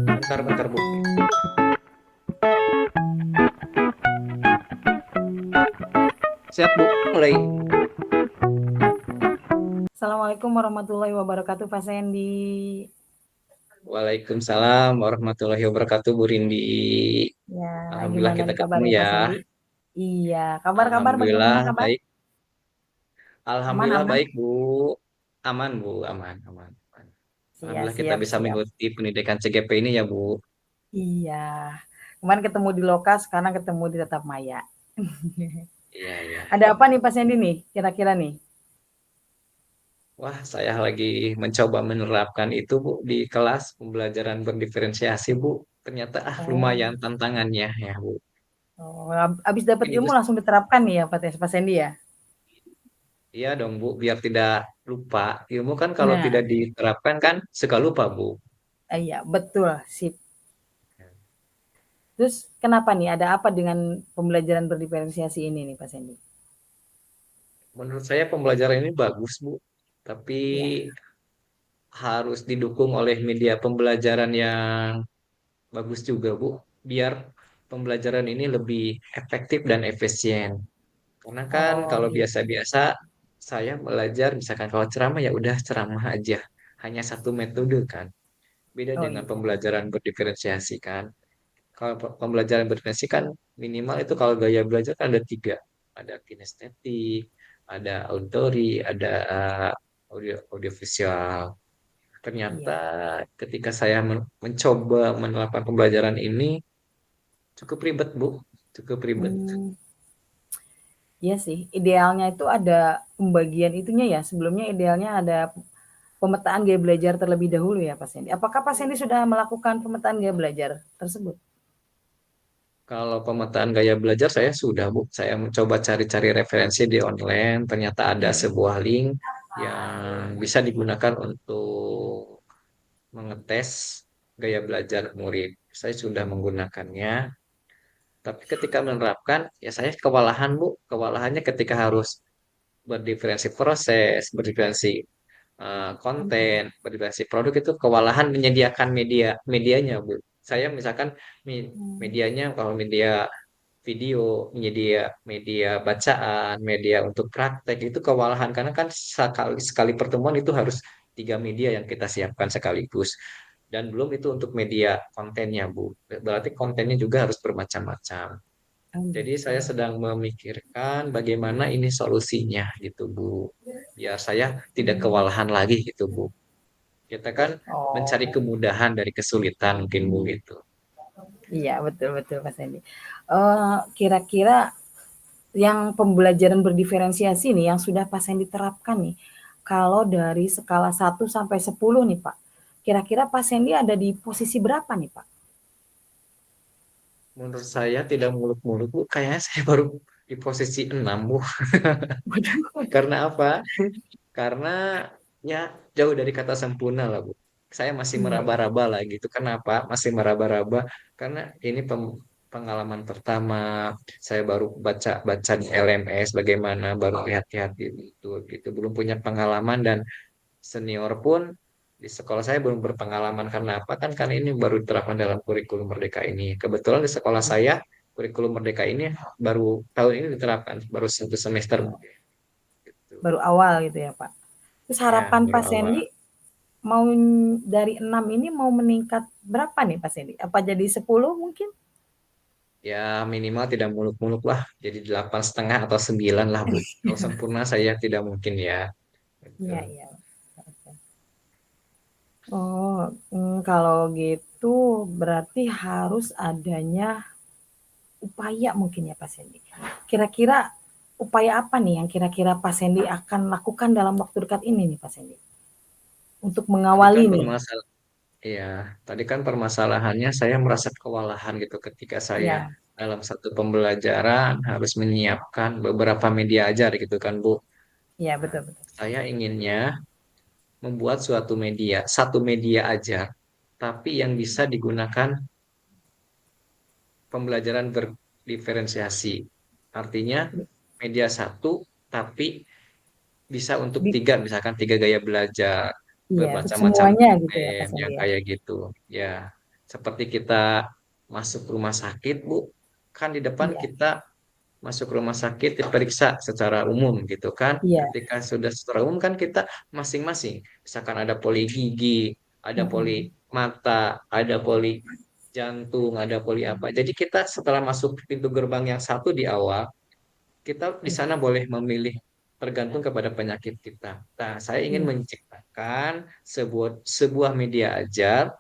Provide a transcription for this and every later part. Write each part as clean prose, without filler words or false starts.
Bentar, Bu. Siap, Bu. Mulai. Assalamualaikum warahmatullahi wabarakatuh, Pak Sandy. Waalaikumsalam warahmatullahi wabarakatuh, Bu Rindi. Ya, Alhamdulillah gimana kita nih ketemu kabarnya ya. Pak Sandy? Iya, kabar-kabar bagaimana Alhamdulillah kabar? baik. Alhamdulillah Aman-aman? baik, Bu. Aman, Bu. Aman. Siap, Alhamdulillah kita siap, bisa siap. mengikuti pendidikan CGP ini ya, Bu. Iya. Kemarin ketemu di Lokas, sekarang ketemu di Tetap Maya. Iya. Ada apa nih Pak Sandy nih, kira-kira nih? Wah, saya lagi mencoba menerapkan itu, Bu, di kelas pembelajaran berdiferensiasi, Bu. Ternyata Oh, lumayan tantangannya ya, Bu. oh, habis dapat Ini, Bu, ilmu langsung diterapkan nih ya Pak Sandy ya? iya dong, Bu, biar tidak lupa. Ilmu kan kalau Nah, tidak diterapkan kan suka lupa, Bu. iya betul, sip. Terus kenapa nih, ada apa dengan pembelajaran berdiferensiasi ini nih Pak Sandy? Menurut saya pembelajaran ini bagus, Bu. Tapi Ya. harus didukung oleh media pembelajaran yang bagus juga, Bu. Biar pembelajaran ini lebih efektif dan efisien. Karena kan Oh kalau gitu. biasa-biasa saya belajar, misalkan kalau ceramah ya udah ceramah aja. Hanya satu metode kan. Beda Oh dengan iya. pembelajaran berdiferensiasi kan. Kalau pembelajaran berdiferensiasi kan minimal itu kalau gaya belajar kan ada tiga. Ada kinestetik, ada auditory, ada audiovisual. Ternyata Iya. ketika saya mencoba menerapkan pembelajaran ini cukup ribet, Bu. Cukup ribet. Mmm, iya sih, idealnya itu ada pembagian itunya ya, sebelumnya idealnya ada pemetaan gaya belajar terlebih dahulu ya, Pak Sandy. Apakah Pak Sandy sudah melakukan pemetaan gaya belajar tersebut? Kalau pemetaan gaya belajar saya sudah, Bu. Saya mencoba cari-cari referensi di online. Ternyata ada Iya. sebuah link yang bisa digunakan untuk mengetes gaya belajar murid. Saya sudah menggunakannya. Tapi ketika menerapkan, ya saya kewalahan, Bu. Kewalahannya ketika harus berdiferensi proses, berdiferensi konten, berbasis produk itu kewalahan menyediakan medianya, Bu. Saya misalkan Mmm, medianya kalau media video, media bacaan, media untuk praktek itu kewalahan karena kan sekali sekali pertemuan itu harus tiga media yang kita siapkan sekaligus. Dan belum itu untuk media kontennya, Bu. Berarti kontennya juga harus bermacam-macam. oh Jadi gitu. saya sedang memikirkan bagaimana ini solusinya gitu, Bu. Biar saya tidak Mmm, kewalahan lagi gitu, Bu. Kita kan mencari oh, kemudahan dari kesulitan mungkin, Bu, gitu. iya betul betul, Pak Sandy. Kira-kira yang pembelajaran berdiferensiasi nih yang sudah Pak Sandy terapkan nih, kalau dari skala 1 sampai 10 nih, Pak, kira-kira Pak Sandy ada di posisi berapa nih, Pak? Menurut saya tidak muluk-muluk, Bu. Kayaknya saya baru di posisi 6, Bu. Waduh. Karena apa? Karena ya jauh dari kata sempurna lah, Bu. Saya masih Iya iya. meraba-raba lah gitu. Kenapa? Masih meraba-raba karena ini pengalaman pertama. Saya baru baca di LMS bagaimana, baru lihat-lihat gitu. Belum punya pengalaman dan senior pun di sekolah saya belum berpengalaman karena apa kan karena ini baru diterapkan dalam kurikulum Merdeka ini. Kebetulan di sekolah saya kurikulum Merdeka ini baru tahun ini diterapkan, baru satu semester Oh, gitu. baru awal gitu ya, Pak. Terus Ya, harapan baru Pak awal. Sandy mau dari 6 ini mau meningkat berapa nih Pak Sandy? Apa jadi 10 mungkin? Ya minimal tidak muluk-muluk lah, jadi 8,5 atau 9 lah, Bu. Kalau sempurna saya tidak mungkin ya. Gitu. Iya iya. Oh, kalau gitu berarti harus adanya upaya mungkin ya Pak Sandy. Kira-kira upaya apa nih yang kira-kira Pak Sandy akan lakukan dalam waktu dekat ini nih Pak Sandy? Untuk Tadi kan mengawali nih. bermasalah. Iya, tadi kan permasalahannya saya merasa kewalahan gitu ketika saya Iya, dalam satu pembelajaran harus menyiapkan beberapa media ajar gitu kan, Bu. iya Nah, betul betul. saya inginnya membuat suatu media, satu media aja, tapi yang bisa digunakan pembelajaran berdiferensiasi. Artinya media satu, tapi bisa untuk Di, tiga, misalkan tiga gaya belajar, iya, untuk bermacam-macam semuanya gitu ya Pak konten yang Sandy ya. kayak gitu. Ya, seperti kita masuk rumah sakit, Bu, kan di depan Iya, kita masuk rumah sakit diperiksa secara umum gitu kan. iya. Ketika sudah secara umum kan kita masing-masing, misalkan ada poli gigi, ada poli Mm-mm. mata, ada poli jantung, ada poli apa. Jadi kita setelah masuk pintu gerbang yang satu di awal, kita di Iya, sana boleh memilih tergantung kepada penyakit kita. Nah, saya ingin iya, menciptakan sebuah media ajar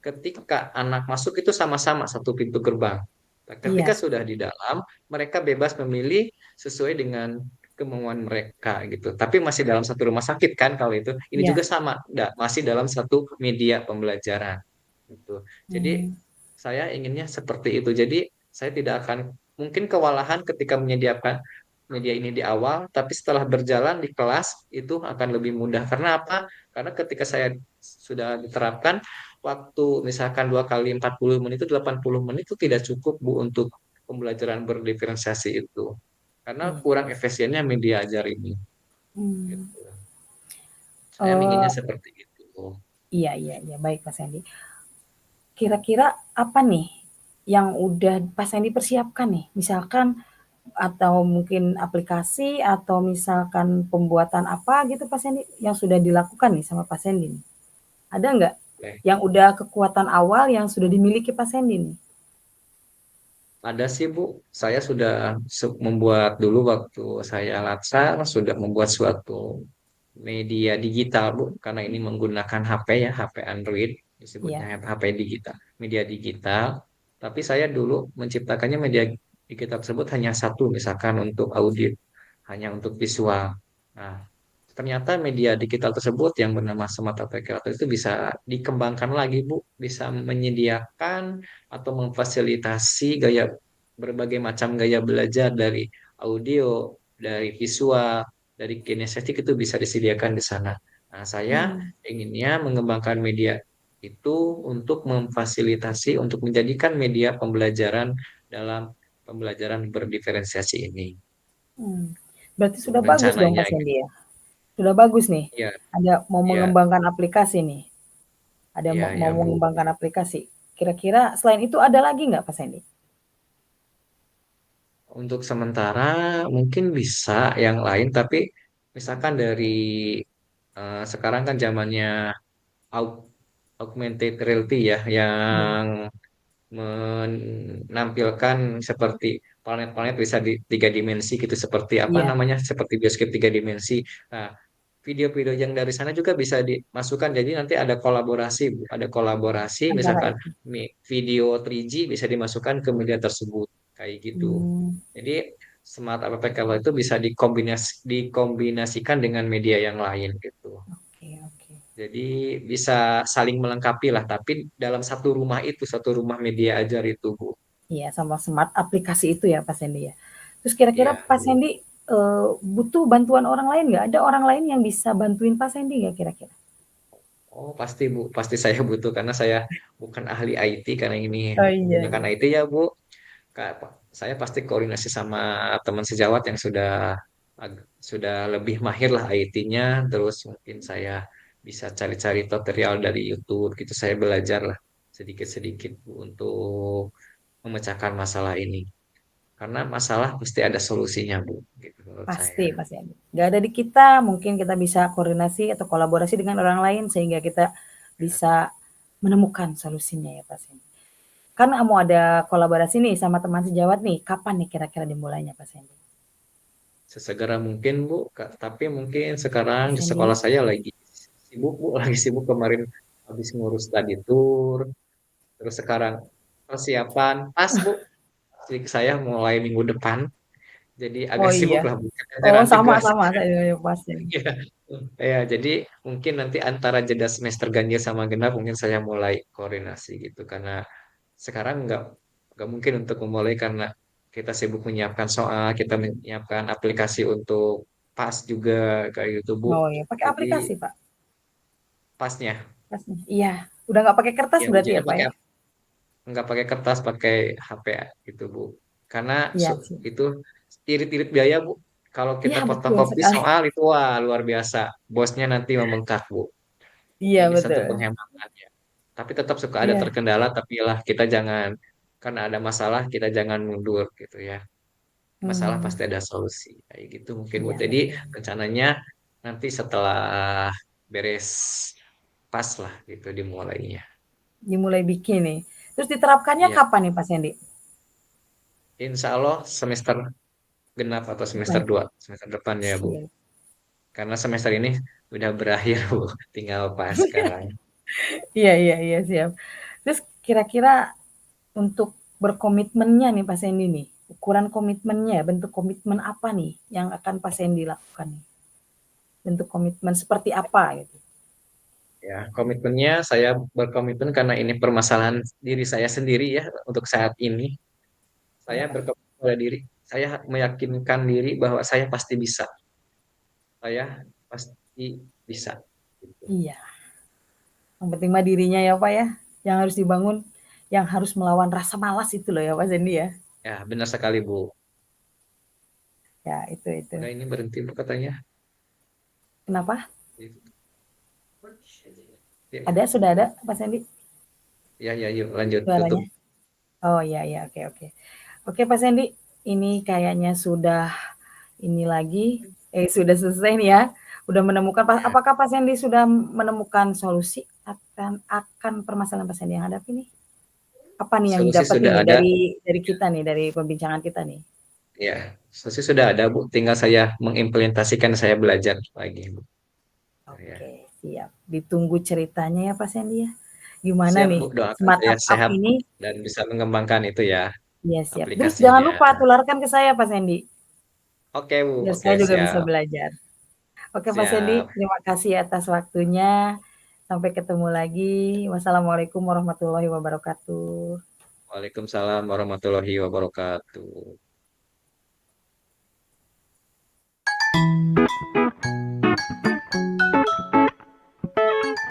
ketika anak masuk itu sama-sama satu pintu gerbang. Nah, ketika iya, sudah di dalam, mereka bebas memilih sesuai dengan kemauan mereka gitu. Tapi masih dalam satu rumah sakit kan kalau itu. Ini juga iya. sama, masih dalam satu media pembelajaran gitu. Jadi Hmm, saya inginnya seperti itu. Jadi saya tidak akan mungkin kewalahan ketika menyediakan media ini di awal, tapi setelah berjalan di kelas itu akan lebih mudah. Karena apa? Karena ketika saya sudah diterapkan, waktu misalkan 2 kali 40 menit itu 80 menit itu tidak cukup Bu untuk pembelajaran berdiferensiasi itu. Karena iya. kurang efisiennya media ajar ini. Hmm. Gitu. Saya inginnya Eh, seperti itu. iya, iya, iya. Baik, Pak Sandy. Kira-kira apa nih yang udah Pak Sandy persiapkan nih? Misalkan atau mungkin aplikasi atau misalkan pembuatan apa gitu Pak Sandy yang sudah dilakukan nih sama Pak Sandy nih? Ada nggak Oke. yang udah kekuatan awal yang sudah dimiliki Pak Sandy nih? Ada sih Bu, saya sudah membuat dulu waktu saya latsar, sudah membuat suatu media digital Bu, karena ini menggunakan HP ya, HP Android, disebutnya Iya, HP digital, media digital. Tapi saya dulu menciptakannya media digital tersebut hanya satu, misalkan untuk audio, hanya untuk visual. Nah, ternyata media digital tersebut yang bernama Smart APK itu bisa dikembangkan lagi Bu, bisa menyediakan atau memfasilitasi berbagai macam gaya belajar dari audio, dari visual, dari kinestetik itu bisa disediakan di sana. Nah, saya mmm, inginnya mengembangkan media itu untuk memfasilitasi, untuk menjadikan media pembelajaran dalam pembelajaran berdiferensiasi ini. mmm. Berarti Tuh, sudah bagus dong rencananya Pak Sandy gitu. ya? Sudah bagus nih, Ya, ada mau ya, mengembangkan aplikasi nih, ada ya, mau ya, Bu. mengembangkan aplikasi. Kira-kira selain itu ada lagi nggak Pak Sandy? Untuk sementara mungkin bisa yang lain, tapi misalkan dari sekarang kan zamannya aug- augmented reality ya, Iya, yang menampilkan seperti planet-planet bisa di 3 dimensi gitu, seperti apa iya, namanya, seperti bioskop 3 dimensi. Nah, video-video yang dari sana juga bisa dimasukkan. Jadi nanti ada kolaborasi, Bu. Ada kolaborasi, antara misalkan itu. video 3G bisa dimasukkan ke media tersebut, kayak gitu. Mmm, Jadi smart app kalau itu bisa dikombinasikan dengan media yang lain gitu. oke, oke. Jadi bisa saling melengkapi lah, tapi dalam satu rumah itu, satu rumah media ajar itu, Bu. Iya, sama smart aplikasi itu ya Pak Sandy ya. Terus kira-kira Iya, Pak Bu. Sandy, butuh bantuan orang lain nggak? Ada orang lain yang bisa bantuin Pak Sandy nggak kira-kira? Oh, pasti Bu, pasti saya butuh karena saya bukan ahli IT karena ini Oh iya, menggunakan iya. IT ya, Bu. Saya pasti koordinasi sama teman sejawat yang sudah lebih mahir lah IT-nya, terus mungkin saya bisa cari-cari tutorial dari YouTube gitu, saya belajar lah sedikit-sedikit Bu untuk memecahkan masalah ini. Karena masalah pasti ada solusinya, Bu, gitu menurut saya. Pasti pasti ada. Nggak ada di kita, mungkin kita bisa koordinasi atau kolaborasi dengan orang lain sehingga kita bisa menemukan solusinya ya Pak Sandy. Kan mau ada kolaborasi nih sama teman sejawat nih, kapan nih kira-kira dimulainya Pak Sandy? Sesegera mungkin, Bu, tapi mungkin sekarang Pak di sekolah Sandy? saya lagi sibuk, Bu, lagi sibuk kemarin habis ngurus study tour, terus sekarang persiapan pas, Bu. Jadi saya mulai minggu depan. jadi Oh agak iya. sibuk lah Bu. Kerjanya Oh nanti sama gas. sama saya juga pasien. Iya, ya, jadi mungkin nanti antara jeda semester ganjil sama genap mungkin saya mulai koordinasi gitu karena sekarang nggak mungkin untuk memulai karena kita sibuk menyiapkan soal, kita menyiapkan aplikasi untuk pas juga kayak gitu Bu. Oh iya, pakai Jadi aplikasi Pak pasnya pasnya? Iya, udah nggak pakai kertas ya berarti ya ujiannya Pak pakai ya? nggak pakai kertas, pakai HP gitu Bu. Karena Iya sih. itu irit-irit biaya Bu. Kalau kita Iya betul fotokopi sekali. soal itu wah luar biasa. Bosnya nanti membengkak Bu. Iya Ini satu betul. penghematan ya. Tapi tetap suka ada Iya. terkendala, tapi lah kita jangan karena ada masalah kita jangan mundur gitu ya. Masalah Hmm, pasti ada solusi. Kayak gitu mungkin Bu. iya Jadi betul. rencananya nanti setelah beres pas lah gitu dimulainya. Dimulai bikin nih. Terus diterapkannya Iya, kapan nih Pak Sandy? insya Allah semester genap atau semester Depan. 2 semester depan ya Bu. Siap. Karena semester ini udah berakhir Bu. Tinggal pas sekarang. Iya iya iya siap. Terus kira-kira untuk berkomitmennya nih Pak Sandy nih, ukuran komitmennya, bentuk komitmen apa nih yang akan Pak Sandy lakukan nih? Bentuk komitmen seperti apa gitu? Ya, komitmennya saya berkomitmen karena ini permasalahan diri saya sendiri ya untuk saat ini. Saya Ya. berkomitmen pada diri, saya meyakinkan diri bahwa saya pasti bisa. Saya pasti bisa. Gitu. Iya. Yang penting mah dirinya ya Pak ya, yang harus dibangun, yang harus melawan rasa malas itu loh ya Pak Sandy ya. Ya, benar sekali Bu. Ya itu itu. Udah ini berhenti Bu katanya. Kenapa? Ya, Ada sudah ada Pak Sandy ya, ya, yuk lanjut tutup. suaranya? Oh iya iya oke oke. Oke Pak Sandy, ini kayaknya sudah ini lagi sudah selesai nih ya. Udah menemukan Ya, apakah Pak Sandy sudah menemukan solusi akan permasalahan Pak Sandy yang hadapi nih? Apa nih yang solusi didapat sudah nih ada. dari kita nih dari pembincangan kita nih? Ya, solusi sudah ada Bu. Tinggal saya mengimplementasikan, saya belajar lagi Bu. Ya. Oke, siap. Ditunggu ceritanya ya Pak Sandy ya. Gimana Siap nih Bu, doakan smart saya up sehat ini? dan bisa mengembangkan itu ya Iya siap. Terus jangan aplikasinya. lupa tularkan ke saya Pak Sandy, Oke Bu, biar oke saya juga bisa siap. belajar. Oke Pak Sandy, Siap. terima kasih atas waktunya. Sampai ketemu lagi. Wassalamualaikum warahmatullahi wabarakatuh. Waalaikumsalam warahmatullahi wabarakatuh.